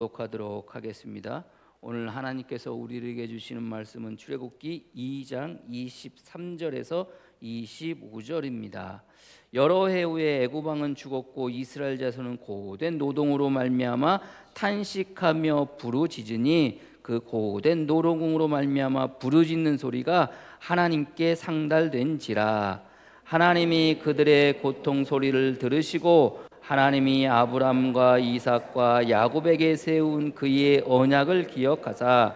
하도록 하겠습니다. 오늘 하나님께서 우리에게 주시는 말씀은 출애굽기 2장 23절에서 25절입니다. 여러 해 후에 애굽 왕은 죽었고 이스라엘 자손은 고된 노동으로 말미암아 탄식하며 부르짖으니 그 고된 노동으로 말미암아 부르짖는 소리가 하나님께 상달된지라. 하나님이 그들의 고통 소리를 들으시고 하나님이 아브람과 이삭과 야곱에게 세운 그의 언약을 기억하사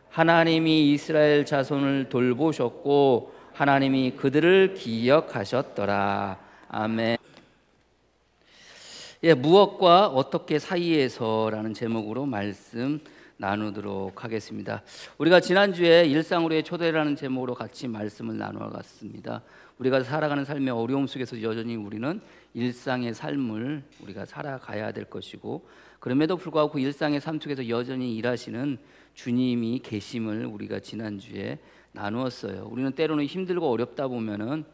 하나님이 이스라엘 자손을 돌보셨고 하나님이 그들을 기억하셨더라. 아멘. 무엇과 어떻게 사이에서라는 제목으로 말씀 나누도록 하겠습니다. 우리가 지난주에 일상으로의 초대라는 제목으로 같이 말씀을 나누어갔습니다. 우리가 살아가는 삶의 어려움 속에서 여전히 우리는 일상의 삶을 우리가 살아가야 될 것이고, 그럼에도 불구하고 그 일상의 삶 속에서 여전히 일하시는 주님이 계심을 우리가 지난주에 나누었어요. 우리는 때로는 힘들고 어렵다 보면은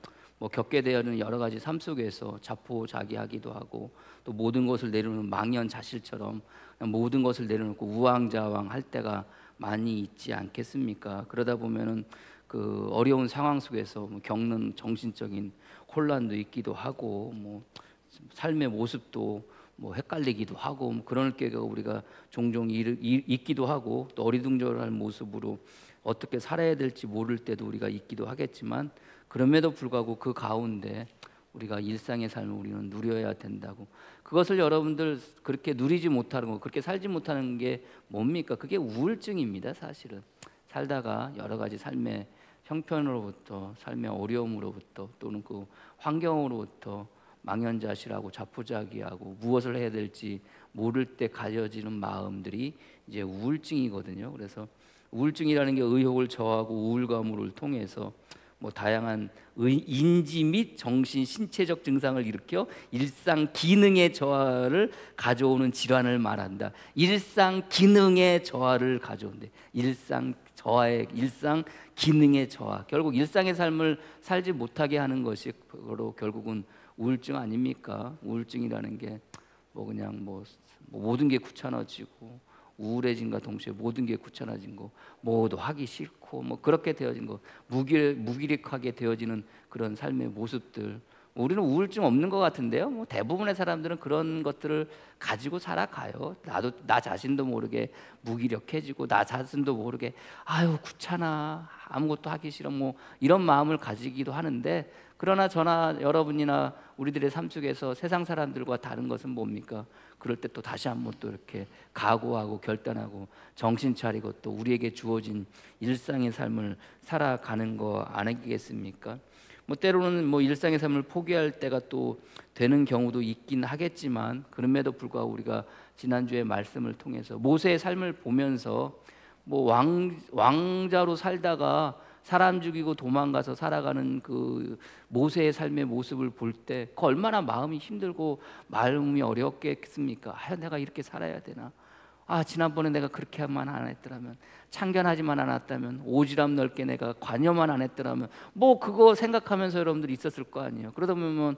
겪게 되는 여러 가지 삶 속에서 자포자기하기도 하고, 또 모든 것을 내려놓는 망연자실처럼 모든 것을 내려놓고 우왕좌왕 할 때가 많이 있지 않겠습니까? 그러다 보면은 그 어려운 상황 속에서 겪는 정신적인 혼란도 있기도 하고, 삶의 모습도 헷갈리기도 하고, 그럴 때가 우리가 종종 있기도 하고, 또 어리둥절한 모습으로 어떻게 살아야 될지 모를 때도 우리가 있기도 하겠지만, 그럼에도 불구하고 그 가운데 우리가 일상의 삶을 우리는 누려야 된다고. 그것을 여러분들 그렇게 누리지 못하는 거, 그렇게 살지 못하는 게 뭡니까? 그게 우울증입니다. 사실은 살다가 여러 가지 삶의 형편으로부터, 삶의 어려움으로부터, 또는 그 환경으로부터 망연자실하고 자포자기하고 무엇을 해야 될지 모를 때 가져지는 마음들이 이제 우울증이거든요. 그래서 우울증이라는 게 의욕을 저하고 우울감을 통해서 다양한 인지 및 정신 신체적 증상을 일으켜 일상 기능의 저하를 가져오는 질환을 말한다. 일상 기능의 저하를 가져온대. 일상 기능의 저하. 결국 일상의 삶을 살지 못하게 하는 것이 바로 결국은 우울증 아닙니까? 우울증이라는 게 그냥 모든 게 귀찮아지고, 우울해진과 동시에 모든 게 귀찮아진 거, 뭐도 하기 싫고, 그렇게 되어진 거, 무기력하게 되어지는 그런 삶의 모습들. 우리는 우울증 없는 것 같은데요. 대부분의 사람들은 그런 것들을 가지고 살아가요. 나 자신도 모르게 무기력해지고, 나 자신도 모르게 아유 귀찮아, 아무것도 하기 싫어, 이런 마음을 가지기도 하는데, 그러나 저나 여러분이나 우리들의 삶 속에서 세상 사람들과 다른 것은 뭡니까? 그럴 때 또 다시 한번 또 이렇게 각오하고 결단하고 정신 차리고 또 우리에게 주어진 일상의 삶을 살아가는 거 아니겠습니까? 때로는 일상의 삶을 포기할 때가 또 되는 경우도 있긴 하겠지만, 그럼에도 불구하고 우리가 지난주에 말씀을 통해서 모세의 삶을 보면서 왕자로 살다가 사람 죽이고 도망가서 살아가는 그 모세의 삶의 모습을 볼 때 그 얼마나 마음이 힘들고 마음이 어렵겠습니까? 내가 이렇게 살아야 되나? 지난번에 내가 그렇게 하면 안 했더라면, 참견하지만 않았다면, 오지랖 넓게 내가 관여만 안 했더라면, 그거 생각하면서 여러분들이 있었을 거 아니에요. 그러다 보면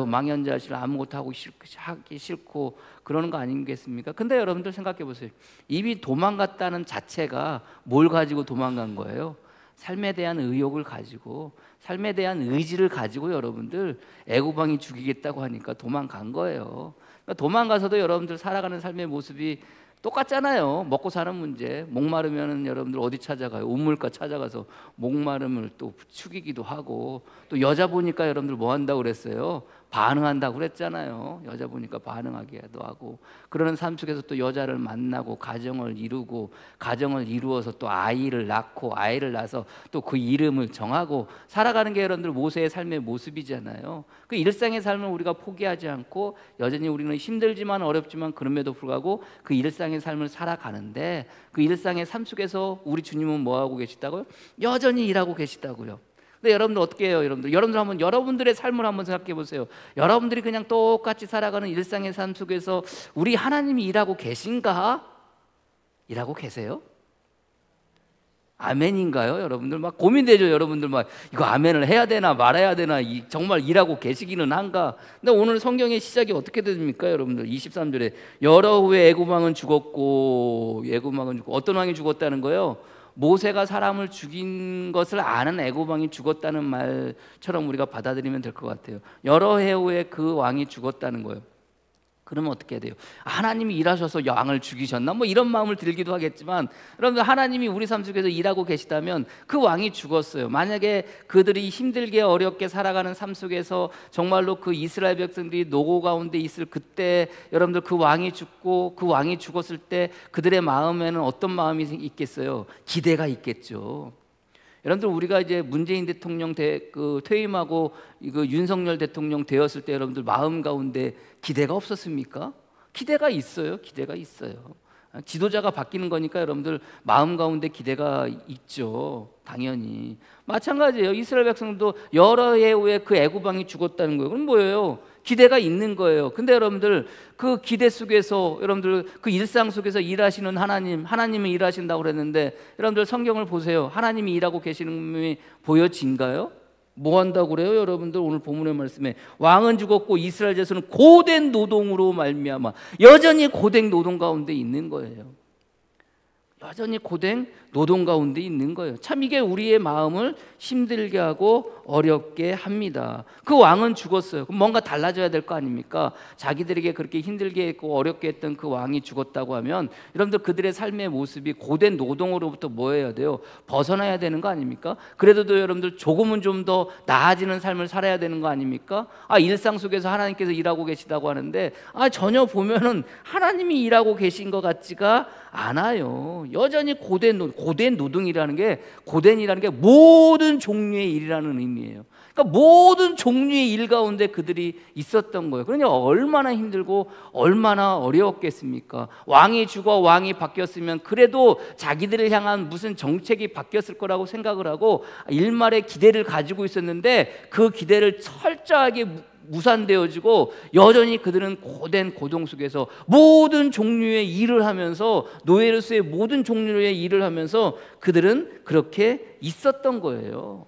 망연자실, 아무것도 하기 싫고 그러는 거 아니겠습니까? 근데 여러분들 생각해 보세요. 이미 도망갔다는 자체가 뭘 가지고 도망간 거예요? 삶에 대한 의욕을 가지고, 삶에 대한 의지를 가지고 여러분들 애굽 왕이 죽이겠다고 하니까 도망간 거예요. 도망가서도 여러분들 살아가는 삶의 모습이 똑같잖아요. 먹고 사는 문제. 목마르면 여러분들 어디 찾아가요? 우물가 찾아가서 목마름을 또 축이기도 하고, 또 여자 보니까 여러분들 뭐 한다고 그랬어요? 반응한다고 그랬잖아요. 여자 보니까 반응하기도 하고, 그러는 삶 속에서 또 여자를 만나고 가정을 이루고, 가정을 이루어서 또 아이를 낳고, 아이를 낳아서 또 그 이름을 정하고 살아가는 게 여러분들 모세의 삶의 모습이잖아요. 그 일상의 삶을 우리가 포기하지 않고 여전히 우리는 힘들지만 어렵지만 그럼에도 불구하고 그 일상의 삶을 살아가는데, 그 일상의 삶 속에서 우리 주님은 뭐 하고 계시다고요? 여전히 일하고 계시다고요. 근데 여러분들 어떻게 해요? 여러분들 한번 여러분들의 삶을 한번 생각해 보세요. 여러분들이 그냥 똑같이 살아가는 일상의 삶 속에서 우리 하나님이 일하고 계신가? 일하고 계세요? 아멘인가요? 여러분들 막 고민되죠. 여러분들 막 이거 아멘을 해야 되나 말아야 되나, 정말 일하고 계시기는 한가. 근데 오늘 성경의 시작이 어떻게 됩니까? 여러분들 23절에 여러 후에 애굽왕은 죽었고, 어떤 왕이 죽었다는 거예요? 모세가 사람을 죽인 것을 아는 애굽왕이 죽었다는 말처럼 우리가 받아들이면 될 것 같아요. 여러 해 후에 그 왕이 죽었다는 거예요. 그러면 어떻게 해야 돼요? 하나님이 일하셔서 왕을 죽이셨나? 뭐 이런 마음을 들기도 하겠지만, 여러분들 하나님이 우리 삶 속에서 일하고 계시다면 그 왕이 죽었어요. 만약에 그들이 힘들게 어렵게 살아가는 삶 속에서 정말로 그 이스라엘 백성들이 노고 가운데 있을 그때, 여러분들 그 왕이 죽고 그 왕이 죽었을 때 그들의 마음에는 어떤 마음이 있겠어요? 기대가 있겠죠. 여러분들 우리가 이제 문재인 대통령 퇴임하고 윤석열 대통령 되었을 때 여러분들 마음 가운데 기대가 없었습니까? 기대가 있어요. 기대가 있어요. 지도자가 바뀌는 거니까 여러분들 마음 가운데 기대가 있죠. 당연히 마찬가지예요. 이스라엘 백성도 여러 해 후에 그 애굽 왕이 죽었다는 거예요. 그럼 뭐예요? 기대가 있는 거예요. 근데 여러분들 그 기대 속에서, 여러분들 그 일상 속에서 일하시는 하나님이 일하신다고 그랬는데, 여러분들 성경을 보세요. 하나님이 일하고 계시는 분이 보여진가요? 뭐 한다고 그래요? 여러분들 오늘 본문의 말씀에 왕은 죽었고 이스라엘 자손은 고된 노동으로 말미암아, 여전히 고된 노동 가운데 있는 거예요. 여전히 고된 노동 가운데 있는 거예요. 참 이게 우리의 마음을 힘들게 하고 어렵게 합니다. 그 왕은 죽었어요. 그럼 뭔가 달라져야 될 거 아닙니까? 자기들에게 그렇게 힘들게 했고 어렵게 했던 그 왕이 죽었다고 하면 여러분들 그들의 삶의 모습이 고된 노동으로부터 뭐 해야 돼요? 벗어나야 되는 거 아닙니까? 그래도 여러분들 조금은 좀 더 나아지는 삶을 살아야 되는 거 아닙니까? 일상 속에서 하나님께서 일하고 계시다고 하는데 전혀 보면은 하나님이 일하고 계신 것 같지가 않아요. 여전히 고된 노동이라는 게, 고된이라는 게 모든 종류의 일이라는 의미예요. 그러니까 모든 종류의 일 가운데 그들이 있었던 거예요. 그러니 얼마나 힘들고 얼마나 어려웠겠습니까? 왕이 죽어 왕이 바뀌었으면 그래도 자기들을 향한 무슨 정책이 바뀌었을 거라고 생각을 하고 일말의 기대를 가지고 있었는데, 그 기대를 철저하게 무산되어지고 여전히 그들은 고된 고동 속에서 모든 종류의 일을 하면서, 노예로서의 모든 종류의 일을 하면서 그들은 그렇게 있었던 거예요.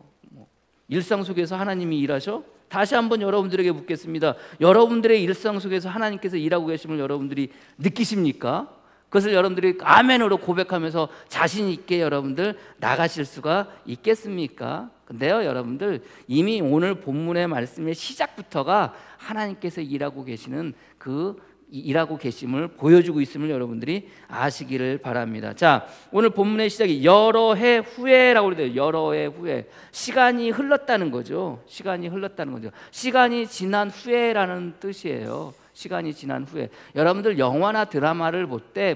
일상 속에서 하나님이 일하셔? 다시 한번 여러분들에게 묻겠습니다. 여러분들의 일상 속에서 하나님께서 일하고 계심을 여러분들이 느끼십니까? 그것을 여러분들이 아멘으로 고백하면서 자신 있게 여러분들 나가실 수가 있겠습니까? 근데요, 여러분들 이미 오늘 본문의 말씀의 시작부터가 하나님께서 일하고 계시는 일하고 계심을 보여주고 있음을 여러분들이 아시기를 바랍니다. 자, 오늘 본문의 시작이 여러 해 후에라고 그래요. 여러 해 후에, 시간이 흘렀다는 거죠. 시간이 흘렀다는 거죠. 시간이 지난 후에라는 뜻이에요. 시간이 지난 후에. 여러분들 영화나 드라마를 볼 때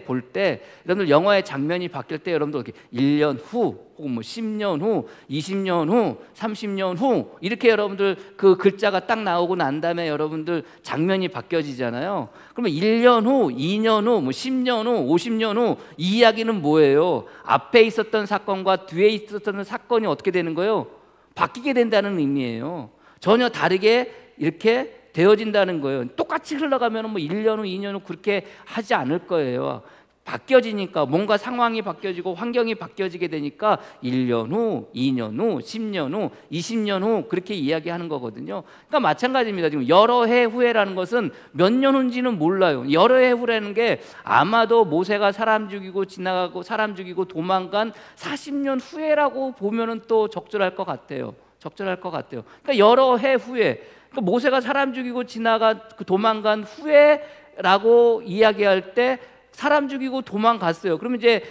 여러분들 영화의 장면이 바뀔 때 여러분들 이렇게 1년 후 혹은 뭐 10년 후, 20년 후, 30년 후 이렇게 여러분들 그 글자가 딱 나오고 난 다음에 여러분들 장면이 바뀌어지잖아요. 그러면 1년 후, 2년 후, 뭐 10년 후, 50년 후, 이 이야기는 뭐예요? 앞에 있었던 사건과 뒤에 있었던 사건이 어떻게 되는 거예요? 바뀌게 된다는 의미예요. 전혀 다르게 이렇게 되어진다는 거예요. 똑같이 흘러가면 뭐 1년 후, 2년 후 그렇게 하지 않을 거예요. 바뀌어지니까, 뭔가 상황이 바뀌어지고 환경이 바뀌어지게 되니까 1년 후, 2년 후, 10년 후, 20년 후 그렇게 이야기하는 거거든요. 그러니까 마찬가지입니다. 지금 여러 해 후에라는 것은 몇 년 후인지는 몰라요. 여러 해 후라는 게 아마도 모세가 사람 죽이고 지나가고 사람 죽이고 도망간 40년 후에라고 보면은 또 적절할 것 같아요. 적절할 것 같아요. 그러니까 여러 해 후에, 그러니까 모세가 사람 죽이고 도망간 후에라고 이야기할 때 사람 죽이고 도망갔어요. 그러면 이제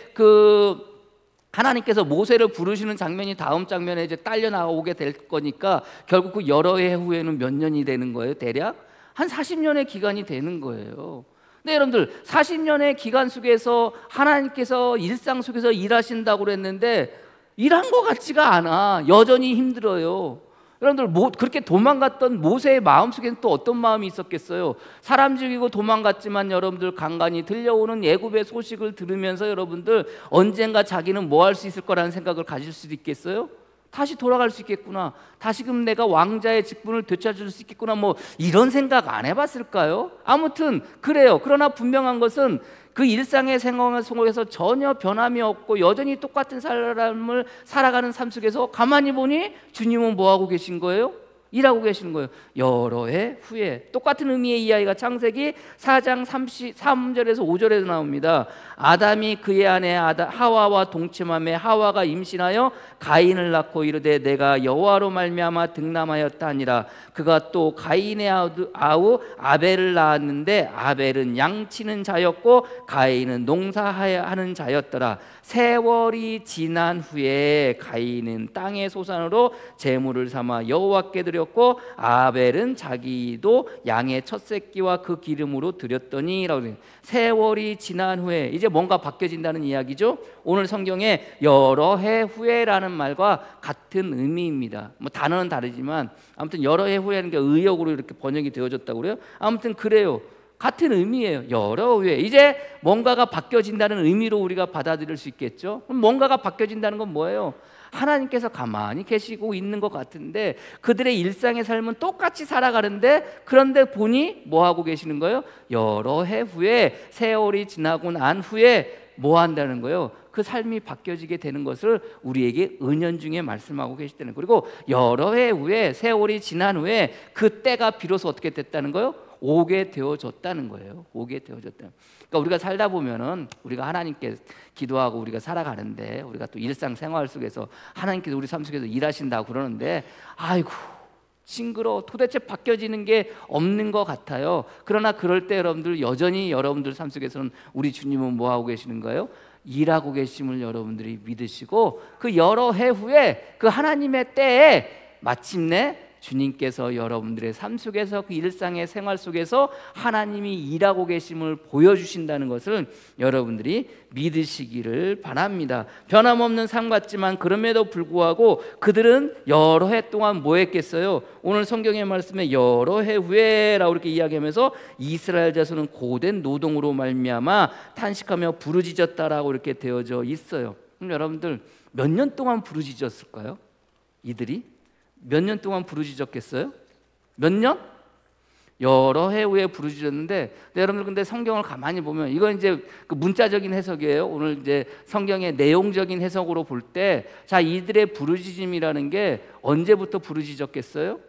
하나님께서 모세를 부르시는 장면이 다음 장면에 이제 딸려 나오게 될 거니까 결국 그 여러 해 후에는 몇 년이 되는 거예요? 대략 한 40년의 기간이 되는 거예요. 근데 여러분들 40년의 기간 속에서 하나님께서 일상 속에서 일하신다고 그랬는데 일한 것 같지가 않아. 여전히 힘들어요. 여러분들 그렇게 도망갔던 모세의 마음속에는 또 어떤 마음이 있었겠어요? 사람 죽이고 도망갔지만 여러분들 간간히 들려오는 애굽의 소식을 들으면서 여러분들 언젠가 자기는 뭐 할 수 있을 거라는 생각을 가질 수도 있겠어요? 다시 돌아갈 수 있겠구나, 다시금 내가 왕자의 직분을 되찾을 수 있겠구나, 뭐 이런 생각 안 해봤을까요? 아무튼 그래요. 그러나 분명한 것은 그 일상의 생활 속에서 전혀 변함이 없고 여전히 똑같은 삶을 살아가는 삶 속에서 가만히 보니 주님은 뭐하고 계신 거예요? 일하고 계시는 거예요. 여러 해 후에. 똑같은 의미의 이야기가 창세기 4장 3절에서 5절에서 나옵니다. 아담이 그의 아내 하와와 동침하매 하와가 임신하여 가인을 낳고 이르되 내가 여호와로 말미암아 득남하였다 하니라. 그가 또 가인의 아우 아벨을 낳았는데 아벨은 양치는 자였고 가인은 농사하는 자였더라. 세월이 지난 후에 가인은 땅의 소산으로 제물을 삼아 여호와께 드렸고 아벨은 자기도 양의 첫 새끼와 그 기름으로 드렸더니라고. 세월이 지난 후에 이제 뭔가 바뀌어진다는 이야기죠. 오늘 성경에 여러 해 후에라는 말과 같은 의미입니다. 뭐 단어는 다르지만 아무튼 여러 해 후에라는 게 의역으로 이렇게 번역이 되어졌다고 그래요. 아무튼 그래요. 같은 의미예요. 여러 후에 이제 뭔가가 바뀌어진다는 의미로 우리가 받아들일 수 있겠죠. 그럼 뭔가가 바뀌어진다는 건 뭐예요? 하나님께서 가만히 계시고 있는 것 같은데 그들의 일상의 삶은 똑같이 살아가는데, 그런데 보니 뭐 하고 계시는 거예요? 여러 해 후에, 세월이 지나고 난 후에 뭐 한다는 거예요? 그 삶이 바뀌어지게 되는 것을 우리에게 은연중에 말씀하고 계시다는 거예요. 그리고 여러 해 후에, 세월이 지난 후에 그 때가 비로소 어떻게 됐다는 거예요? 오게 되어졌다는 거예요. 오게 되어졌다. 그러니까 우리가 살다 보면은 우리가 하나님께 기도하고 우리가 살아가는데, 우리가 또 일상생활 속에서 하나님께서 우리 삶 속에서 일하신다고 그러는데 아이고 징그러워, 도대체 바뀌어지는 게 없는 것 같아요. 그러나 그럴 때 여러분들 여전히 여러분들 삶 속에서는 우리 주님은 뭐 하고 계시는 거예요? 일하고 계심을 여러분들이 믿으시고 그 여러 해 후에 그 하나님의 때에 마침내 주님께서 여러분들의 삶 속에서 그 일상의 생활 속에서 하나님이 일하고 계심을 보여주신다는 것을 여러분들이 믿으시기를 바랍니다. 변함없는 삶 같지만 그럼에도 불구하고 그들은 여러 해 동안 뭐 했겠어요? 오늘 성경의 말씀에 여러 해 후에라고 이렇게 이야기하면서 이스라엘 자손은 고된 노동으로 말미암아 탄식하며 부르짖었다라고 이렇게 되어져 있어요. 그럼 여러분들 몇 년 동안 부르짖었을까요? 이들이? 몇 년 동안 부르짖었겠어요? 몇 년? 여러 해 후에 부르짖었는데, 여러분들 근데 성경을 가만히 보면 이건 이제 그 문자적인 해석이에요. 오늘 이제 성경의 내용적인 해석으로 볼 때, 자 이들의 부르짖음이라는 게 언제부터 부르짖었겠어요?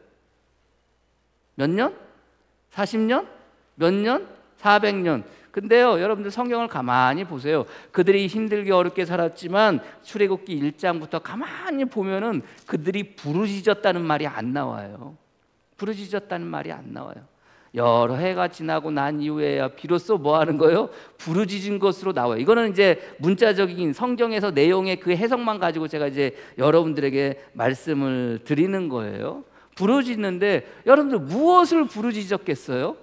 몇 년? 40년? 몇 년? 400년. 근데요 여러분들 성경을 가만히 보세요. 그들이 힘들게 어렵게 살았지만 출애굽기 1장부터 가만히 보면은 그들이 부르짖었다는 말이 안 나와요. 부르짖었다는 말이 안 나와요. 여러 해가 지나고 난 이후에야 비로소 뭐 하는 거예요? 부르짖은 것으로 나와요. 이거는 이제 문자적인 성경에서 내용의 그 해석만 가지고 제가 이제 여러분들에게 말씀을 드리는 거예요. 부르짖는데 여러분들 무엇을 부르짖었겠어요?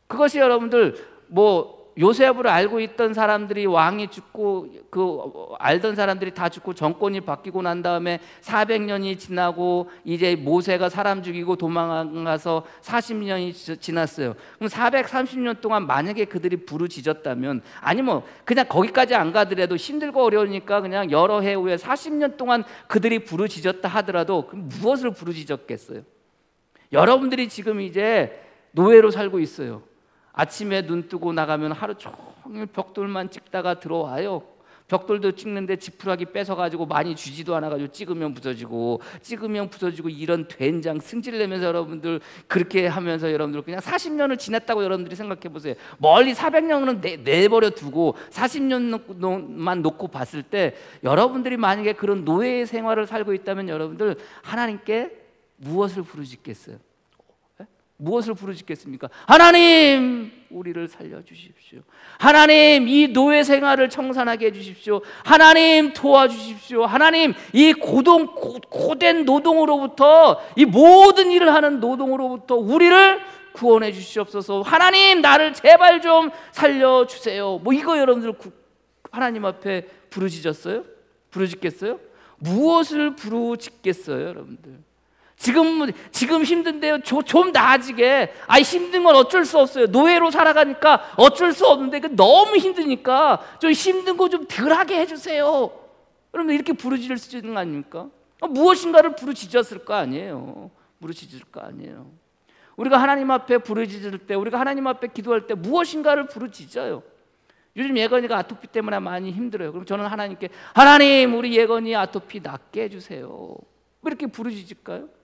그것이 여러분들 뭐 요셉을 알고 있던 사람들이 왕이 죽고 그 알던 사람들이 다 죽고 정권이 바뀌고 난 다음에 400년이 지나고 이제 모세가 사람 죽이고 도망가서 40년이 지났어요. 그럼 430년 동안 만약에 그들이 부르짖었다면, 아니 뭐 그냥 거기까지 안 가더라도 힘들고 어려우니까 그냥 여러 해 후에 40년 동안 그들이 부르짖었다 하더라도 그럼 무엇을 부르짖었겠어요? 여러분들이 지금 이제 노예로 살고 있어요. 아침에 눈 뜨고 나가면 하루 종일 벽돌만 찍다가 들어와요. 벽돌도 찍는데 지푸라기 뺏어가지고 많이 주지도 않아가지고 찍으면 부서지고 이런 된장 승질내면서 여러분들 그렇게 하면서 여러분들 그냥 40년을 지냈다고 여러분들이 생각해 보세요. 멀리 400년은 내버려 두고 40년만 놓고 봤을 때 여러분들이 만약에 그런 노예의 생활을 살고 있다면 여러분들 하나님께 무엇을 부르짖겠어요? 무엇을 부르짖겠습니까? 하나님 우리를 살려주십시오. 하나님 이 노예 생활을 청산하게 해주십시오. 하나님 도와주십시오. 하나님 이 고된 노동으로부터, 이 모든 일을 하는 노동으로부터 우리를 구원해 주시옵소서. 하나님 나를 제발 좀 살려주세요. 뭐 이거 여러분들 하나님 앞에 부르짖었어요? 부르짖겠어요? 무엇을 부르짖겠어요 여러분들? 지금 힘든데요. 좀 나아지게. 힘든 건 어쩔 수 없어요. 노예로 살아가니까 어쩔 수 없는데 너무 힘드니까 좀 힘든 거 좀 덜하게 해주세요. 여러분 이렇게 부르짖을 수 있는 거 아닙니까? 무엇인가를 부르짖었을 거 아니에요. 부르짖을 거 아니에요. 우리가 하나님 앞에 부르짖을 때, 우리가 하나님 앞에 기도할 때 무엇인가를 부르짖어요. 요즘 예건이가 아토피 때문에 많이 힘들어요. 그럼 저는 하나님께, 하나님 우리 예건이 아토피 낫게 해주세요. 왜 이렇게 부르짖을까요?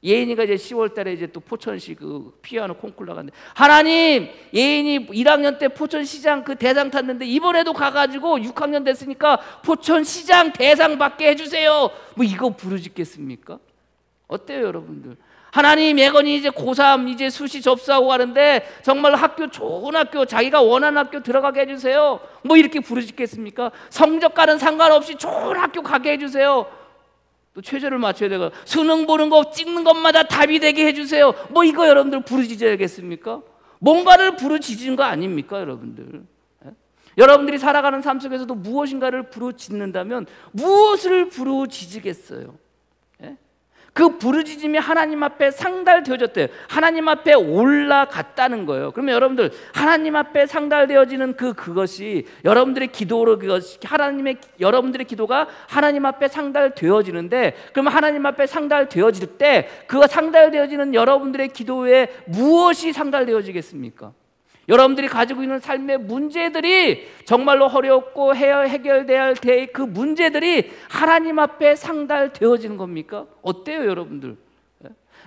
예인이가 이제 10월 달에 이제 또 포천시 그 피아노 콩쿠르 나갔는데, 하나님 예인이 1학년 때 포천시장 그 대상 탔는데 이번에도 가가지고 6학년 됐으니까 포천시장 대상 받게 해주세요. 뭐 이거 부르짖겠습니까? 어때요 여러분들? 하나님 예건이 이제 고3 이제 수시 접수하고 가는데 정말 학교 좋은 학교, 자기가 원하는 학교 들어가게 해주세요. 뭐 이렇게 부르짖겠습니까? 성적과는 상관없이 좋은 학교 가게 해주세요. 또 최저를 맞춰야 되고 수능 보는 거 찍는 것마다 답이 되게 해주세요. 뭐 이거 여러분들 부르짖어야겠습니까? 뭔가를 부르짖은 거 아닙니까 여러분들? 예? 여러분들이 살아가는 삶 속에서도 무엇인가를 부르짖는다면 무엇을 부르짖으겠어요? 예? 그 부르짖음이 하나님 앞에 상달되어졌대요. 하나님 앞에 올라갔다는 거예요. 그러면 여러분들 하나님 앞에 상달되어지는 그것이 여러분들의 기도로, 여러분들의 기도가 하나님 앞에 상달되어지는데, 그러면 하나님 앞에 상달되어질 때 그 상달되어지는 여러분들의 기도에 무엇이 상달되어지겠습니까? 여러분들이 가지고 있는 삶의 문제들이 정말로 어렵고 해결돼야 할 그 문제들이 하나님 앞에 상달되어지는 겁니까? 어때요 여러분들?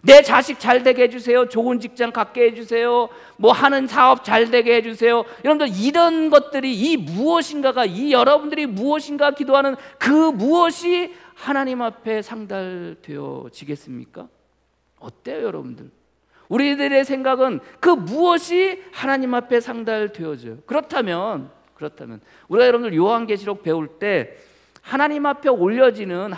내 자식 잘 되게 해주세요. 좋은 직장 갖게 해주세요. 뭐 하는 사업 잘 되게 해주세요. 여러분들 이런 것들이, 이 무엇인가가, 이 여러분들이 무엇인가 기도하는 그 무엇이 하나님 앞에 상달되어지겠습니까? 어때요 여러분들? 우리들의 생각은 그 무엇이 하나님 앞에 상달되어져요. 그렇다면 우리가 여러분들 요한계시록 배울 때 하나님 앞에 올려지는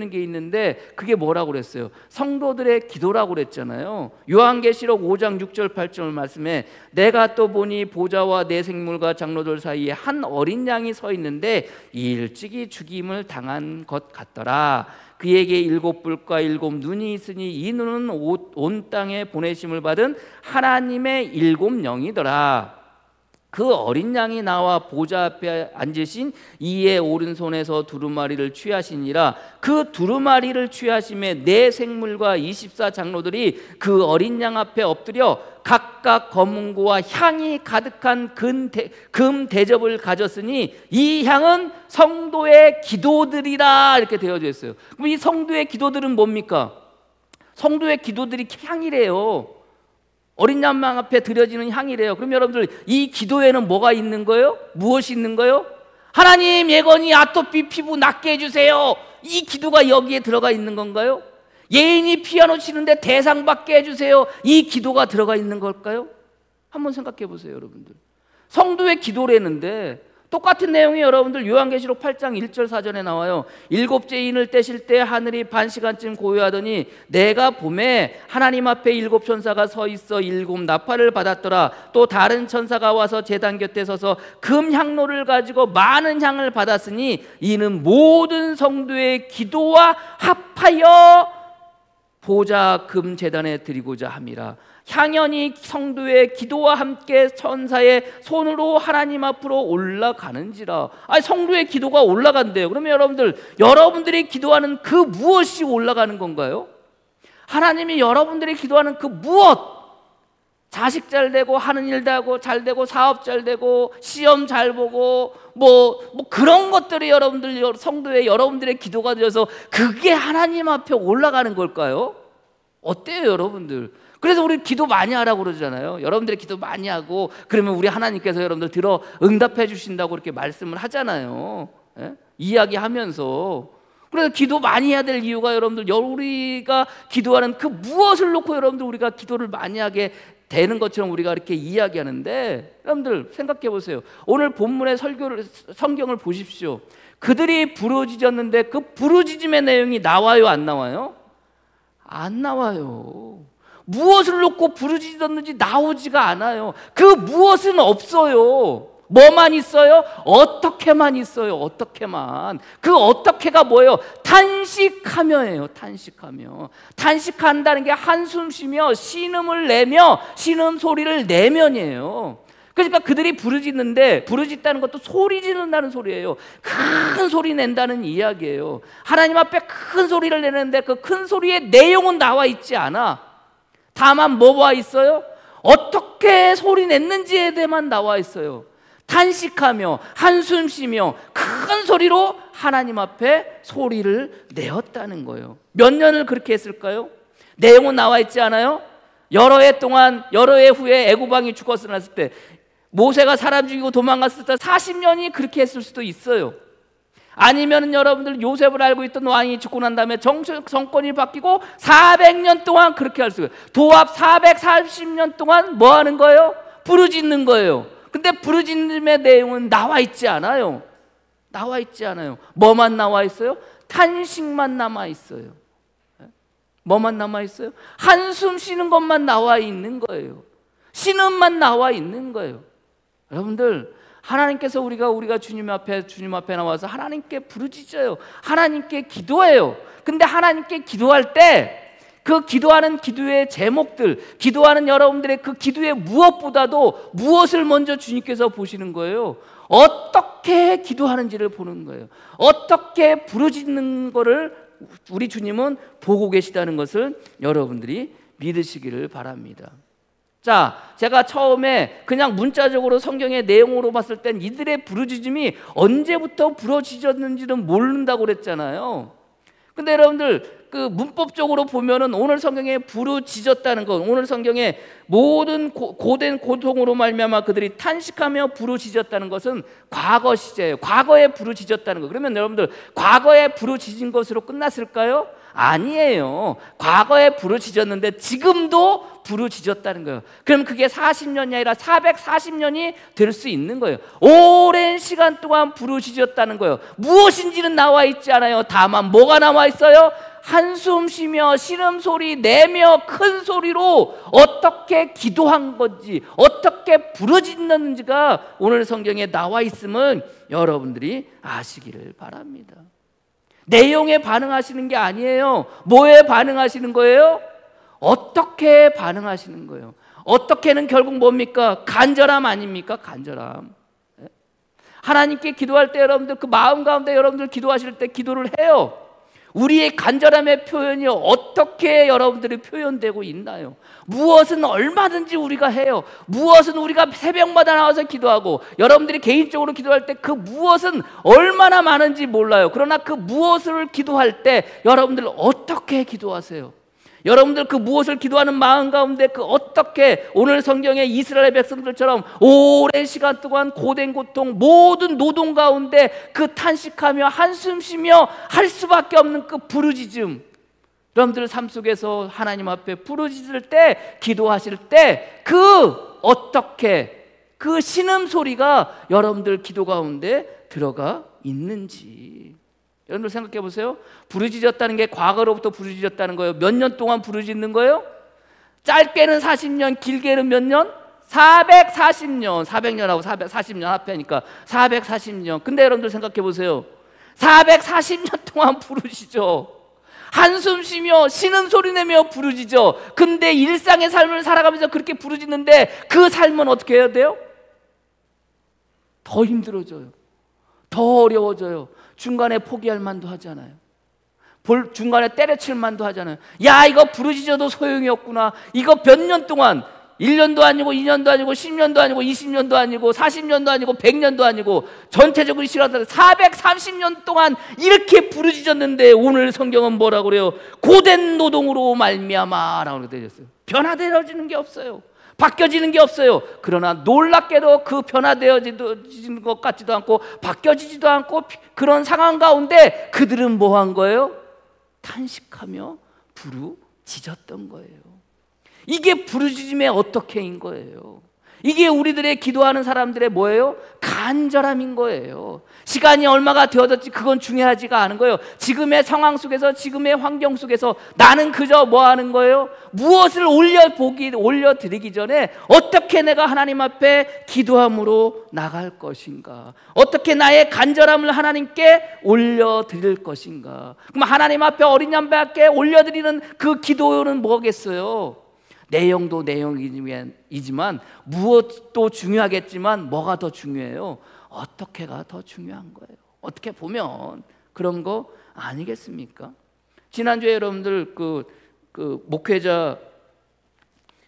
게 있는데 그게 뭐라고 그랬어요? 성도들의 기도라고 그랬잖아요. 요한계시록 5장 6절 8절 말씀에 내가 또 보니 보좌와 내 생물과 장로들 사이에 한 어린 양이 서 있는데 일찍이 죽임을 당한 것 같더라. 그에게 7뿔과 7눈이 있으니 이 눈은 온 땅에 보내심을 받은 하나님의 7영이더라. 그 어린 양이 나와 보좌 앞에 앉으신 이의 오른손에서 두루마리를 취하시니라. 그 두루마리를 취하심에 네 생물과 24장로들이 그 어린 양 앞에 엎드려 각각 검은고와 향이 가득한 금 대접을 가졌으니 이 향은 성도의 기도들이라, 이렇게 되어져 있어요. 그럼 이 성도의 기도들은 뭡니까? 성도의 기도들이 향이래요. 어린 양 앞에 드려지는 향이래요. 그럼 여러분들 이 기도에는 뭐가 있는 거예요? 무엇이 있는 거예요? 하나님 예건이 아토피 피부 낫게 해주세요. 이 기도가 여기에 들어가 있는 건가요? 예인이 피아노 치는데 대상 받게 해주세요. 이 기도가 들어가 있는 걸까요? 한번 생각해 보세요 여러분들. 성도의 기도라는데 똑같은 내용이 여러분들 요한계시록 8장 1절 4절에 나와요. 7째 인을 떼실 때 하늘이 반시간쯤 고요하더니 내가 봄에 하나님 앞에 7 천사가 서 있어 7 나팔을 받았더라. 또 다른 천사가 와서 제단 곁에 서서 금 향로를 가지고 많은 향을 받았으니 이는 모든 성도의 기도와 합하여 보좌 금 제단에 드리고자 함이라. 향연이 성도의 기도와 함께 천사의 손으로 하나님 앞으로 올라가는지라. 성도의 기도가 올라간대요. 그러면 여러분들이 기도하는 그 무엇이 올라가는 건가요? 하나님이 여러분들이 기도하는 그 무엇, 자식 잘 되고 하는 일 잘 되고 사업 잘 되고 시험 잘 보고 뭐 그런 것들이 성도의 여러분들의 기도가 되어서 그게 하나님 앞에 올라가는 걸까요? 어때요 여러분들? 그래서 우리 기도 많이 하라고 그러잖아요. 여러분들이 기도 많이 하고 그러면 우리 하나님께서 여러분들 들어 응답해 주신다고 이렇게 말씀을 하잖아요. 예? 이야기하면서. 그래서 기도 많이 해야 될 이유가 여러분들 우리가 기도하는 그 무엇을 놓고 여러분들 우리가 기도를 많이 하게 되는 것처럼 우리가 이렇게 이야기하는데, 여러분들 생각해 보세요. 오늘 본문의 성경을 보십시오. 그들이 부르짖었는데 그 부르짖음의 내용이 나와요 안 나와요? 안 나와요. 무엇을 놓고 부르짖었는지 나오지가 않아요. 그 무엇은 없어요. 뭐만 있어요? 어떻게만 있어요. 어떻게만. 그 어떻게가 뭐예요? 탄식하며예요. 탄식하며. 탄식한다는 게 한숨 쉬며 신음을 내며 신음 소리를 내면이에요. 그러니까 그들이 부르짖는데, 부르짖다는 것도 소리 지른다는 소리예요. 큰 소리 낸다는 이야기예요. 하나님 앞에 큰 소리를 내는데 그 큰 소리의 내용은 나와 있지 않아. 다만 뭐가 있어요? 어떻게 소리 냈는지에 대해만 나와 있어요. 탄식하며 한숨 쉬며 큰 소리로 하나님 앞에 소리를 내었다는 거예요. 몇 년을 그렇게 했을까요? 내용은 나와 있지 않아요? 여러 해 동안, 여러 해 후에 애굽 왕이 죽었을 때, 모세가 사람 죽이고 도망갔을 때 40년이 그렇게 했을 수도 있어요. 아니면 여러분들 요셉을 알고 있던 왕이 죽고 난 다음에 정권이 바뀌고 400년 동안 그렇게 할 수 있어요. 도합 440년 동안 뭐 하는 거예요? 부르짖는 거예요. 근데 부르짖음의 내용은 나와 있지 않아요. 나와 있지 않아요. 뭐만 나와 있어요? 탄식만 남아 있어요. 뭐만 남아 있어요? 한숨 쉬는 것만 나와 있는 거예요. 신음만 나와 있는 거예요. 여러분들, 하나님께서 우리가 주님 앞에 나와서 하나님께 부르짖어요. 하나님께 기도해요. 근데 하나님께 기도할 때 그 기도하는 기도의 제목들, 기도하는 여러분들의 그 기도의 무엇보다도 무엇을 먼저 주님께서 보시는 거예요? 어떻게 기도하는지를 보는 거예요. 어떻게 부르짖는 거를 우리 주님은 보고 계시다는 것을 여러분들이 믿으시기를 바랍니다. 자, 제가 처음에 그냥 문자적으로 성경의 내용으로 봤을 땐 이들의 부르짖음이 언제부터 부르짖었는지는 모른다고 그랬잖아요. 근데 여러분들, 그 문법적으로 보면은 오늘 성경에 부르짖었다는 것, 오늘 성경에 모든 고된 고통으로 말미암아 그들이 탄식하며 부르짖었다는 것은 과거 시제예요. 과거에 부르짖었다는 것. 그러면 여러분들, 과거에 부르짖은 것으로 끝났을까요? 아니에요. 과거에 부르짖었는데 지금도 부르짖었다는 거예요. 그럼 그게 40년이 아니라 440년이 될 수 있는 거예요. 오랜 시간 동안 부르짖었다는 거예요. 무엇인지는 나와 있지 않아요. 다만 뭐가 나와 있어요? 한숨 쉬며 신음소리 내며 큰 소리로 어떻게 기도한 건지, 어떻게 부르짖는지가 오늘 성경에 나와 있음은 여러분들이 아시기를 바랍니다. 내용에 반응하시는 게 아니에요. 뭐에 반응하시는 거예요? 어떻게 반응하시는 거예요? 어떻게는 결국 뭡니까? 간절함 아닙니까? 간절함. 하나님께 기도할 때 여러분들, 그 마음 가운데 여러분들 기도하실 때 기도를 해요. 우리의 간절함의 표현이 어떻게 여러분들이 표현되고 있나요? 무엇은 얼마든지 우리가 해요. 무엇은 우리가 새벽마다 나와서 기도하고, 여러분들이 개인적으로 기도할 때 그 무엇은 얼마나 많은지 몰라요. 그러나 그 무엇을 기도할 때 여러분들 어떻게 기도하세요? 여러분들 그 무엇을 기도하는 마음 가운데 그 어떻게 오늘 성경의 이스라엘 백성들처럼 오랜 시간 동안 고된 고통, 모든 노동 가운데 그 탄식하며 한숨 쉬며 할 수밖에 없는 그 부르짖음, 여러분들 삶 속에서 하나님 앞에 부르짖을 때, 기도하실 때 그 어떻게 그 신음소리가 여러분들 기도 가운데 들어가 있는지 여러분들 생각해 보세요. 부르짖었다는 게 과거로부터 부르짖었다는 거예요. 몇 년 동안 부르짖는 거예요? 짧게는 40년, 길게는 몇 년? 440년. 400년하고 440년 합하니까 440년. 근데 여러분들 생각해 보세요. 440년 동안 부르짖어. 한숨 쉬며 신음소리 내며 부르짖어. 근데 일상의 삶을 살아가면서 그렇게 부르짖는데 그 삶은 어떻게 해야 돼요? 더 힘들어져요. 더 어려워져요. 중간에 포기할 만도 하잖아요. 중간에 때려칠 만도 하잖아요. 야, 이거 부르짖어도 소용이 없구나. 이거 몇 년 동안, 1년도 아니고 2년도 아니고 10년도 아니고 20년도 아니고 40년도 아니고 100년도 아니고 전체적으로 싫어하다 430년 동안 이렇게 부르짖었는데 오늘 성경은 뭐라고 그래요? 고된 노동으로 말미암아 라고 되어 있어요. 변화되어지는 게 없어요. 바뀌어지는 게 없어요. 그러나 놀랍게도 그 변화되어지는 것 같지도 않고 바뀌어지지도 않고 그런 상황 가운데 그들은 뭐 한 거예요? 탄식하며 부르짖었던 거예요. 이게 부르짖음의 어떻게인 거예요. 이게 우리들의 기도하는 사람들의 뭐예요? 간절함인 거예요. 시간이 얼마가 되어졌지 그건 중요하지가 않은 거예요. 지금의 상황 속에서, 지금의 환경 속에서 나는 그저 뭐 하는 거예요? 무엇을 올려드리기 전에 어떻게 내가 하나님 앞에 기도함으로 나갈 것인가, 어떻게 나의 간절함을 하나님께 올려드릴 것인가. 그럼 하나님 앞에 어린 양배께 올려드리는 그 기도는 뭐겠어요? 내용도 내용이지만 무엇도 중요하겠지만 뭐가 더 중요해요? 어떻게가 더 중요한 거예요. 어떻게 보면 그런 거 아니겠습니까? 지난주에 여러분들 그 목회자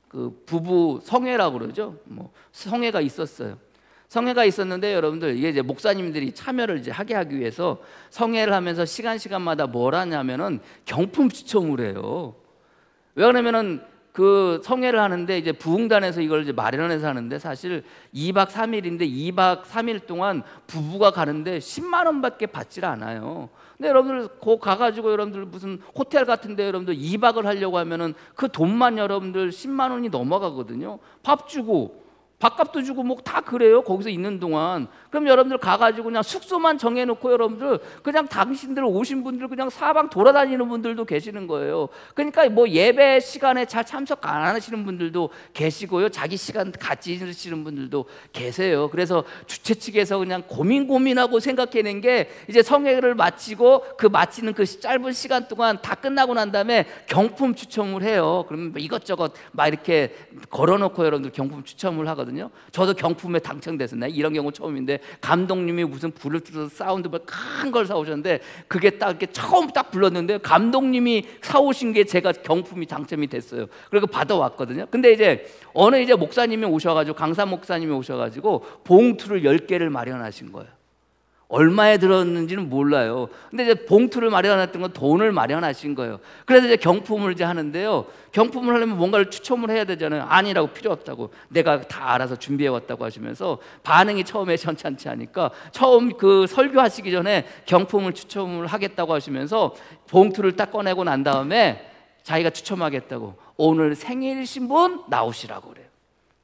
그 부부 성회라고 그러죠. 뭐 성회가 있었어요. 성회가 있었는데 여러분들 이게 이제 목사님들이 참여를 이제 하기 위해서 성회를 하면서 시간마다 뭘 하냐면은 경품 추첨을 해요. 왜 그러냐면은 그 성회를 하는데 이제 부흥단에서 이걸 이제 마련해서 하는데 사실 2박 3일인데 2박 3일 동안 부부가 가는데 10만 원밖에 받질 않아요. 근데 여러분들 거 가가지고 여러분들 무슨 호텔 같은데 여러분들 2박을 하려고 하면은 그 돈만 여러분들 10만 원이 넘어가거든요. 밥 주고 밥값도 주고 뭐 다 그래요. 거기서 있는 동안. 그럼 여러분들 가가지고 그냥 숙소만 정해놓고 여러분들 그냥 당신들 오신 분들 그냥 사방 돌아다니는 분들도 계시는 거예요. 그러니까 뭐 예배 시간에 잘 참석 안 하시는 분들도 계시고요. 자기 시간 가지시는 분들도 계세요. 그래서 주최 측에서 그냥 고민하고 생각해낸 게 이제 성회를 마치고 그 마치는 그 짧은 시간 동안 다 끝나고 난 다음에 경품 추첨을 해요. 그러면 이것저것 막 이렇게 걸어놓고 여러분들 경품 추첨을 하거든요. 저도 경품에 당첨됐었나요? 이런 경우 처음인데 감독님이 무슨 블루투스 사운드볼 큰 걸 사오셨는데 그게 딱 이렇게 처음 딱 불렀는데 감독님이 사오신 게 제가 경품이 당첨이 됐어요. 그리고 받아왔거든요. 근데 이제 어느 이제 목사님이 오셔가지고 강사 목사님이 오셔가지고 봉투를 10개를 마련하신 거예요. 얼마에 들었는지는 몰라요. 근데 이제 봉투를 마련했던 건 돈을 마련하신 거예요. 그래서 이제 경품을 이제 하는데요. 경품을 하려면 뭔가를 추첨을 해야 되잖아요. 아니라고 필요 없다고 내가 다 알아서 준비해 왔다고 하시면서 반응이 처음에 현찮지 않으니까 처음 그 설교하시기 전에 경품을 추첨을 하겠다고 하시면서 봉투를 딱 꺼내고 난 다음에 자기가 추첨하겠다고 오늘 생일이신 분 나오시라고 그래요.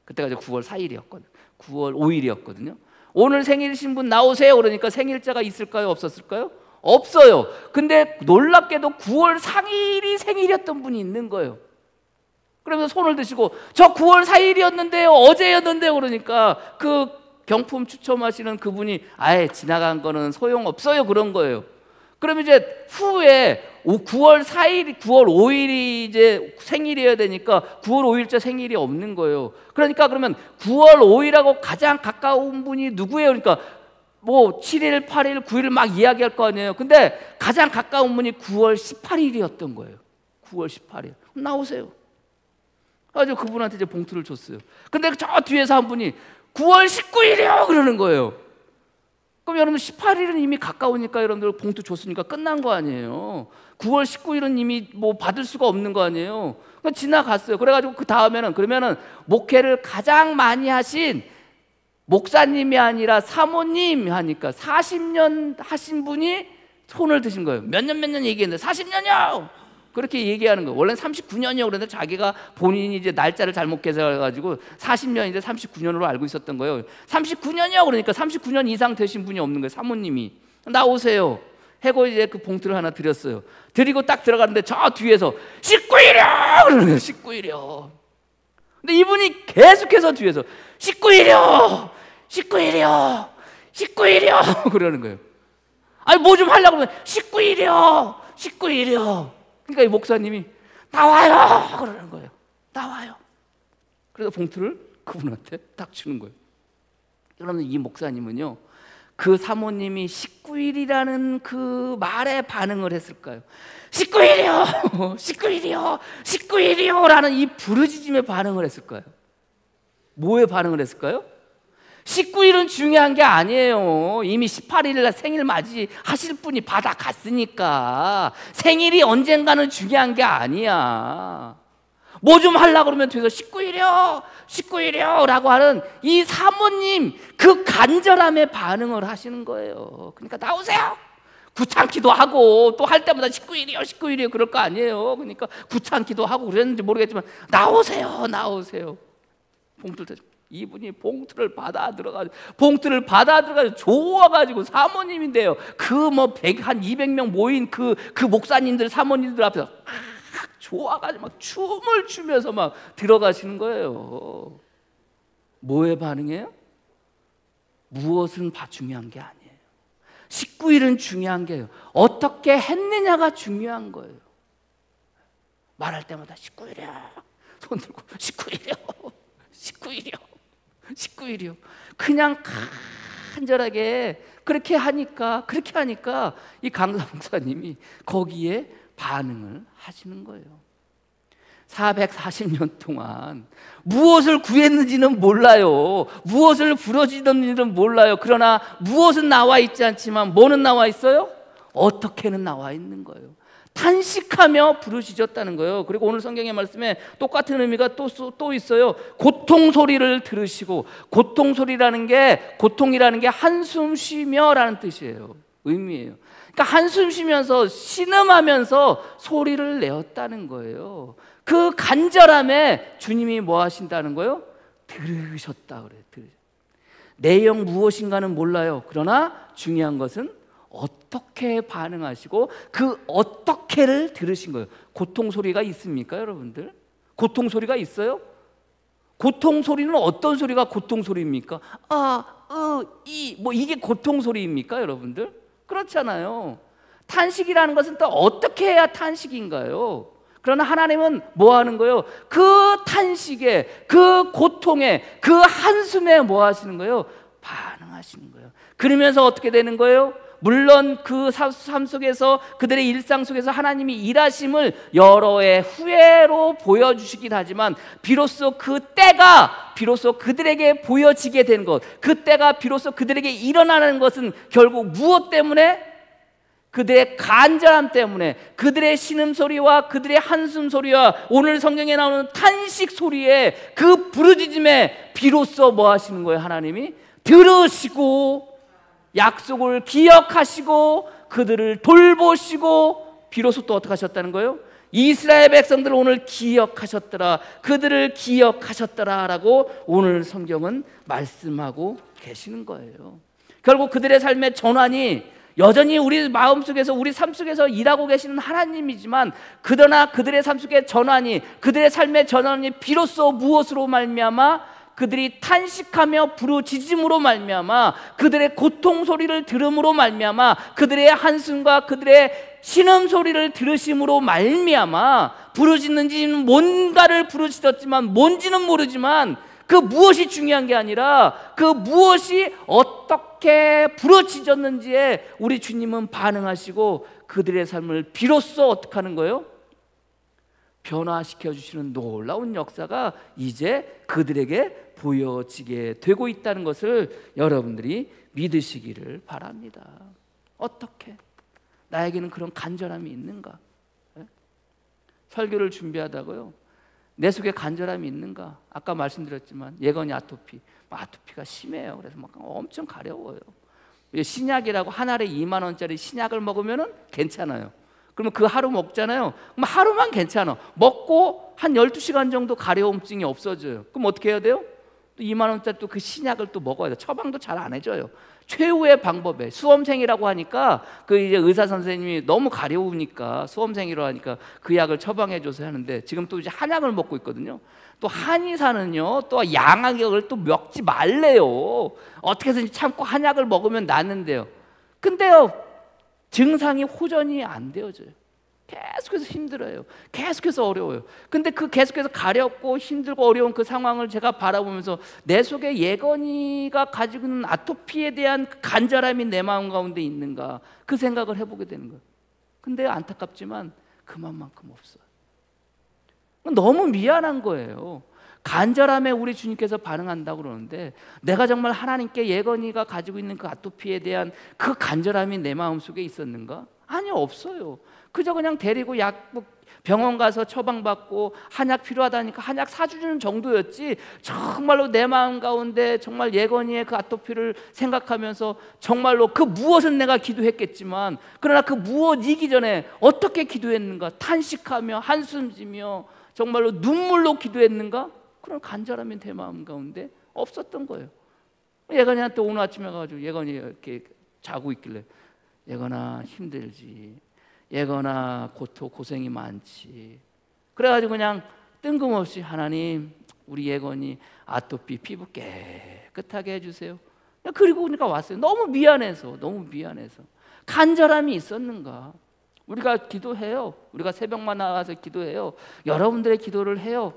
그때가 이제 9월 4일이었거든요. 9월 5일이었거든요. 오늘 생일이신 분 나오세요. 그러니까 생일자가 있을까요? 없었을까요? 없어요. 근데 놀랍게도 9월 4일이 생일이었던 분이 있는 거예요. 그러면서 손을 드시고 저 9월 4일이었는데요. 어제였는데요. 그러니까 그 경품 추첨하시는 그분이 아예 지나간 거는 소용없어요. 그런 거예요. 그러면 이제 후에 9월 4일, 9월 5일이 이제 생일이어야 되니까 9월 5일자 생일이 없는 거예요. 그러니까 그러면 9월 5일하고 가장 가까운 분이 누구예요? 그러니까 뭐 7일, 8일, 9일 막 이야기할 거 아니에요. 근데 가장 가까운 분이 9월 18일이었던 거예요. 9월 18일. 나오세요. 아주 그분한테 이제 봉투를 줬어요. 근데 저 뒤에서 한 분이 9월 19일이요 그러는 거예요. 그럼 여러분 18일은 이미 가까우니까 여러분들 봉투 줬으니까 끝난 거 아니에요. 9월 19일은 이미 뭐 받을 수가 없는 거 아니에요. 그러니까 지나갔어요. 그래가지고 그 다음에는 그러면은 목회를 가장 많이 하신 목사님이 아니라 사모님 하니까 40년 하신 분이 손을 드신 거예요. 몇 년 얘기했는데 40년이요. 그렇게 얘기하는 거예요. 원래는 39년이요. 그런데 자기가 본인이 이제 날짜를 잘못 계산해가지고 40년인데 39년으로 알고 있었던 거예요. 39년이요. 그러니까 39년 이상 되신 분이 없는 거예요. 사모님이. 나오세요. 해고 이제 그 봉투를 하나 드렸어요. 드리고 딱 들어가는데 저 뒤에서 19일이요. 그러는 거예요. 19일이요. 근데 이분이 계속해서 뒤에서 19일이요. 19일이요. 19일이요. 그러는 거예요. 아니 뭐 좀 하려고 하면 19일이요. 19일이요. 그러니까 이 목사님이 나와요 그러는 거예요. 나와요. 그래서 봉투를 그분한테 딱 주는 거예요. 여러분 이 목사님은요 그 사모님이 19일이라는 그 말에 반응을 했을까요? 19일이요 19일이요 19일이요 라는 이 부르짖음에 반응을 했을까요? 뭐에 반응을 했을까요? 19일은 중요한 게 아니에요. 이미 18일 생일 맞이하실 분이 받아갔으니까 생일이 언젠가는 중요한 게 아니야. 뭐 좀 하려고 그러면 뒤에서 19일이요 19일이요 라고 하는 이 사모님 그 간절함에 반응을 하시는 거예요. 그러니까 나오세요. 귀찮기도 하고 또 할 때마다 19일이요 19일이요 그럴 거 아니에요. 그러니까 귀찮기도 하고 그랬는지 모르겠지만 나오세요 나오세요. 봉투를 이분이 봉투를 받아 들어가지고 좋아가지고 사모님인데요. 그 뭐 100한 200명 모인 그 목사님들 사모님들 앞에서 좋아가지고 막 춤을 추면서 막 들어가시는 거예요. 뭐에 반응해요? 무엇은 중요한 게 아니에요. 19일은 중요한 게요. 어떻게 했느냐가 중요한 거예요. 말할 때마다 19일이야. 손 들고 19일이요. 19일이요. 19일이요. 그냥 간절하게 그렇게 하니까 이 강사 목사님이 거기에 반응을 하시는 거예요. 440년 동안 무엇을 구했는지는 몰라요. 무엇을 부러지던지는 몰라요. 그러나 무엇은 나와 있지 않지만 뭐는 나와 있어요? 어떻게는 나와 있는 거예요. 탄식하며 부르짖었다는 거예요. 그리고 오늘 성경의 말씀에 똑같은 의미가 또 있어요. 고통 소리를 들으시고, 고통이라는 게 한숨 쉬며라는 뜻이에요. 의미예요. 그러니까 한숨 쉬면서 신음하면서 소리를 내었다는 거예요. 그 간절함에 주님이 뭐 하신다는 거예요? 들으셨다 그래요. 내용 무엇인가는 몰라요. 그러나 중요한 것은 어떻게 반응하시고 그 어떻게를 들으신 거예요. 고통 소리가 있습니까, 여러분들? 고통 소리가 있어요? 고통 소리는 어떤 소리가 고통 소리입니까? 이게 고통 소리입니까, 여러분들? 그렇잖아요. 탄식이라는 것은 또 어떻게 해야 탄식인가요? 그러나 하나님은 뭐 하는 거예요? 그 탄식에, 그 고통에, 그 한숨에 뭐 하시는 거예요? 반응하시는 거예요. 그러면서 어떻게 되는 거예요? 물론 그 삶 속에서, 그들의 일상 속에서 하나님이 일하심을 여러 해 후회로 보여주시긴 하지만 비로소 그 때가 그들에게 보여지게 된 것, 그 때가 비로소 그들에게 일어나는 것은 결국 무엇 때문에? 그들의 간절함 때문에, 그들의 신음소리와 그들의 한숨소리와 오늘 성경에 나오는 탄식 소리에, 그 부르짖음에 비로소 뭐 하시는 거예요? 하나님이 들으시고 약속을 기억하시고 그들을 돌보시고 비로소 또 어떻게 하셨다는 거예요? 이스라엘 백성들을 오늘 기억하셨더라, 그들을 기억하셨더라 라고 오늘 성경은 말씀하고 계시는 거예요. 결국 그들의 삶의 전환이 여전히 우리 마음속에서, 우리 삶 속에서 일하고 계시는 하나님이지만, 그러나 그들의 삶 속의 전환이, 그들의 삶의 전환이 비로소 무엇으로 말미암아? 그들이 탄식하며 부르짖음으로 말미암아, 그들의 고통 소리를 들음으로 말미암아, 그들의 한숨과 그들의 신음 소리를 들으심으로 말미암아, 부르짖는지는 뭔가를 부르짖었지만 뭔지는 모르지만 그 무엇이 중요한 게 아니라 그 무엇이 어떻게 부르짖었는지에 우리 주님은 반응하시고 그들의 삶을 비로소 어떻게 하는 거예요? 변화시켜 주시는 놀라운 역사가 이제 그들에게 보여지게 되고 있다는 것을 여러분들이 믿으시기를 바랍니다. 어떻게? 나에게는 그런 간절함이 있는가? 설교를 준비하다가요, 내 속에 간절함이 있는가? 아까 말씀드렸지만 예건이 아토피가 심해요. 그래서 막 엄청 가려워요. 신약이라고 한 알에 2만 원짜리 신약을 먹으면 괜찮아요. 그러면 그 하루 먹잖아요. 그럼 하루만 괜찮아. 먹고 한 12시간 정도 가려움증이 없어져요. 그럼 어떻게 해야 돼요? 또 2만 원짜리 또 그 신약을 또 먹어야 돼요. 처방도 잘 안 해줘요. 최후의 방법에 수험생이라고 하니까 그 이제 의사 선생님이 너무 가려우니까 수험생이라고 하니까 그 약을 처방해줘서 하는데, 지금 또 이제 한약을 먹고 있거든요. 또 한의사는요, 또 양약을 또 먹지 말래요. 어떻게 해서든지 참고 한약을 먹으면 낫는데요. 근데요, 증상이 호전이 안 되어져요. 계속해서 힘들어요. 계속해서 어려워요. 근데 그 계속해서 가렵고 힘들고 어려운 그 상황을 제가 바라보면서 내 속에 예건이가 가지고 있는 아토피에 대한 간절함이 내 마음 가운데 있는가, 그 생각을 해보게 되는 거예요. 근데 안타깝지만 그만큼 없어요. 너무 미안한 거예요. 간절함에 우리 주님께서 반응한다고 그러는데, 내가 정말 하나님께 예건이가 가지고 있는 그 아토피에 대한 그 간절함이 내 마음속에 있었는가? 아니요, 없어요. 그저 그냥 데리고 병원 가서 처방받고 한약 필요하다니까 한약 사주는 정도였지, 정말로 내 마음 가운데 정말 예건이의 그 아토피를 생각하면서 정말로 그 무엇은 내가 기도했겠지만, 그러나 그 무엇이기 전에 어떻게 기도했는가? 탄식하며 한숨지며 정말로 눈물로 기도했는가? 그런 간절함이 내 마음 가운데 없었던 거예요. 예건이한테 오늘 아침에 가지고 예건이 이렇게 자고 있길래, 예건아 힘들지, 예건아 고생이 많지. 그래가지고 그냥 뜬금없이, 하나님 우리 예건이 아토피 피부 깨끗하게 해주세요. 그리고 그러니까 왔어요. 너무 미안해서. 간절함이 있었는가? 우리가 기도해요. 우리가 새벽만 나가서 기도해요. 여러분들의 기도를 해요.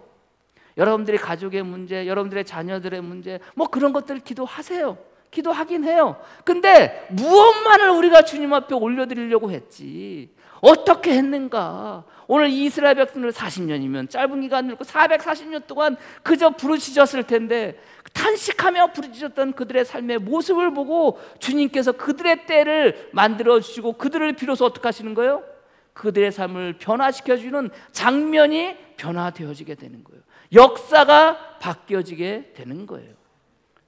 여러분들의 가족의 문제, 여러분들의 자녀들의 문제, 뭐 그런 것들 기도하세요. 기도하긴 해요. 근데 무엇만을 우리가 주님 앞에 올려드리려고 했지 어떻게 했는가? 오늘 이스라엘 백성들 40년이면 짧은 기간으로 440년 동안 그저 부르짖었을 텐데 탄식하며 부르짖었던 그들의 삶의 모습을 보고 주님께서 그들의 때를 만들어주시고 그들을 비로소 어떻게 하시는 거예요? 그들의 삶을 변화시켜주는 장면이 변화되어지게 되는 거예요. 역사가 바뀌어지게 되는 거예요.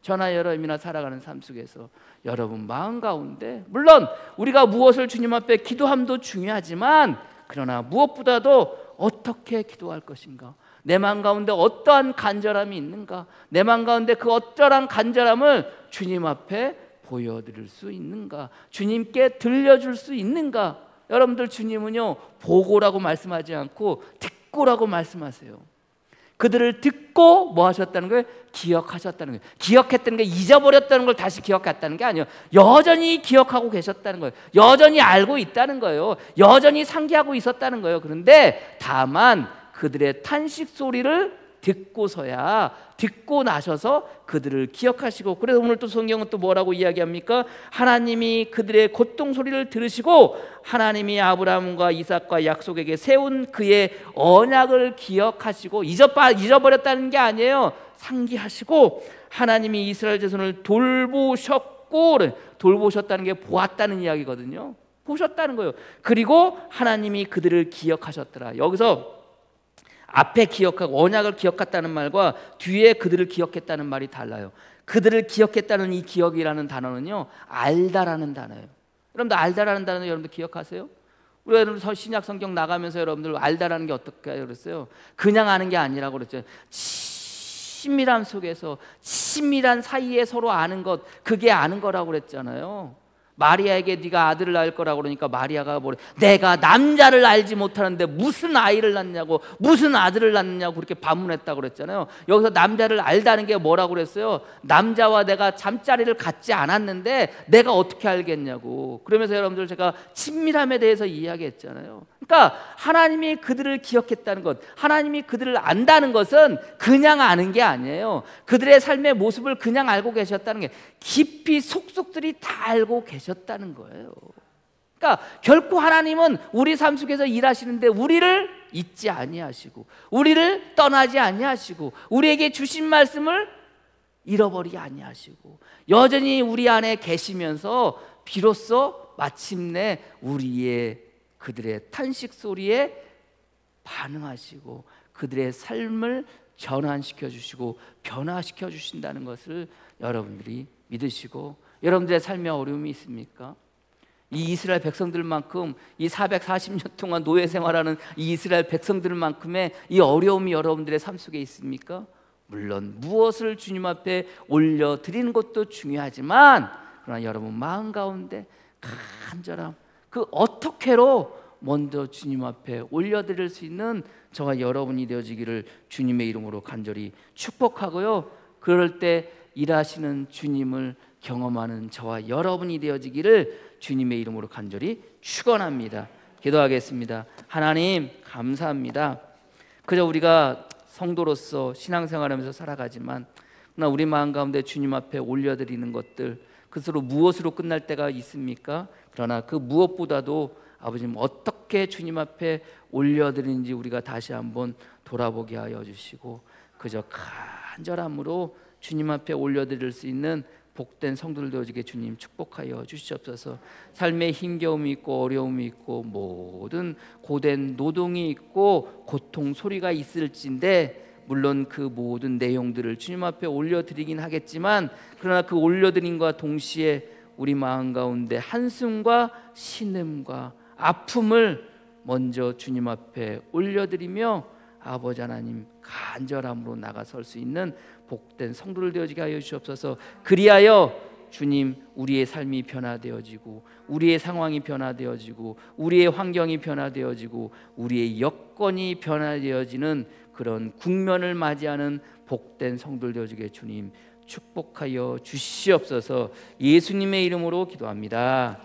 저나 여러분이나 살아가는 삶 속에서 여러분 마음 가운데 물론 우리가 무엇을 주님 앞에 기도함도 중요하지만 그러나 무엇보다도 어떻게 기도할 것인가, 내 마음 가운데 어떠한 간절함이 있는가, 내 마음 가운데 그 어떠한 간절함을 주님 앞에 보여드릴 수 있는가, 주님께 들려줄 수 있는가. 여러분들 주님은요 보고라고 말씀하지 않고 듣고라고 말씀하세요. 그들을 듣고 뭐 하셨다는 거예요? 기억하셨다는 거예요. 기억했다는 게 잊어버렸다는 걸 다시 기억했다는 게 아니에요. 여전히 기억하고 계셨다는 거예요. 여전히 알고 있다는 거예요. 여전히 상기하고 있었다는 거예요. 그런데 다만 그들의 탄식 소리를 듣고서야, 듣고 나셔서 그들을 기억하시고, 그래서 오늘 또 성경은 또 뭐라고 이야기합니까? 하나님이 그들의 고통 소리를 들으시고 하나님이 아브라함과 이삭과 약속에게 세운 그의 언약을 기억하시고, 잊어버렸다는 게 아니에요. 상기하시고 하나님이 이스라엘 자손을 돌보셨고, 돌보셨다는 게 보았다는 이야기거든요. 보셨다는 거예요. 그리고 하나님이 그들을 기억하셨더라. 여기서 앞에 기억하고 언약을 기억했다는 말과 뒤에 그들을 기억했다는 말이 달라요. 그들을 기억했다는 이 기억이라는 단어는요 알다라는 단어예요. 여러분들 알다라는 단어 여러분들 기억하세요? 우리 여러분들 신약 성경 나가면서 여러분들 알다라는 게 어떻게 그랬어요? 그냥 아는 게 아니라고 그랬죠. 친밀함 속에서 친밀한 사이에 서로 아는 것, 그게 아는 거라고 그랬잖아요. 마리아에게 네가 아들을 낳을 거라고 그러니까 마리아가 뭐래? 내가 남자를 알지 못하는데 무슨 아이를 낳냐고, 무슨 아들을 낳느냐고 그렇게 반문했다고 그랬잖아요. 여기서 남자를 알다는 게 뭐라고 그랬어요? 남자와 내가 잠자리를 갖지 않았는데 내가 어떻게 알겠냐고. 그러면서 여러분들 제가 친밀함에 대해서 이야기했잖아요. 그러니까 하나님이 그들을 기억했다는 것, 하나님이 그들을 안다는 것은 그냥 아는 게 아니에요. 그들의 삶의 모습을 그냥 알고 계셨다는 게 깊이 속속들이 다 알고 계셨다는 거예요. 그러니까 결코 하나님은 우리 삶 속에서 일하시는데 우리를 잊지 아니하시고 우리를 떠나지 아니하시고 우리에게 주신 말씀을 잃어버리지 아니하시고 여전히 우리 안에 계시면서 비로소 마침내 우리의 그들의 탄식 소리에 반응하시고 그들의 삶을 전환시켜 주시고 변화시켜 주신다는 것을 여러분들이 믿으시고, 여러분들의 삶에 어려움이 있습니까? 이 이스라엘 백성들만큼, 이 440년 동안 노예 생활하는 이 이스라엘 백성들만큼의 이 어려움이 여러분들의 삶 속에 있습니까? 물론 무엇을 주님 앞에 올려드리는 것도 중요하지만 그러나 여러분 마음 가운데 간절함, 그 어떻게로 먼저 주님 앞에 올려드릴 수 있는 저와 여러분이 되어지기를 주님의 이름으로 간절히 축복하고요, 그럴 때 일하시는 주님을 경험하는 저와 여러분이 되어지기를 주님의 이름으로 간절히 축원합니다. 기도하겠습니다. 하나님 감사합니다. 그저 우리가 성도로서 신앙생활하면서 살아가지만 그러나 우리 마음 가운데 주님 앞에 올려드리는 것들, 그것으로 무엇으로 끝날 때가 있습니까? 그러나 그 무엇보다도 아버지님 어떻게 주님 앞에 올려드리는지 우리가 다시 한번 돌아보게 하여 주시고 그저 간절함으로 주님 앞에 올려드릴 수 있는 복된 성도들 되어지게 주님 축복하여 주시옵소서. 삶에 힘겨움이 있고 어려움이 있고 모든 고된 노동이 있고 고통 소리가 있을진데 물론 그 모든 내용들을 주님 앞에 올려드리긴 하겠지만 그러나 그 올려드림과 동시에 우리 마음 가운데 한숨과 신음과 아픔을 먼저 주님 앞에 올려드리며 아버지 하나님 간절함으로 나가설 수 있는 복된 성도들 되어지게 하여 주시옵소서. 그리하여 주님 우리의 삶이 변화되어지고 우리의 상황이 변화되어지고 우리의 환경이 변화되어지고 우리의 여건이 변화되어지는 그런 국면을 맞이하는 복된 성도들 되어지게 주님 축복하여 주시옵소서. 예수님의 이름으로 기도합니다.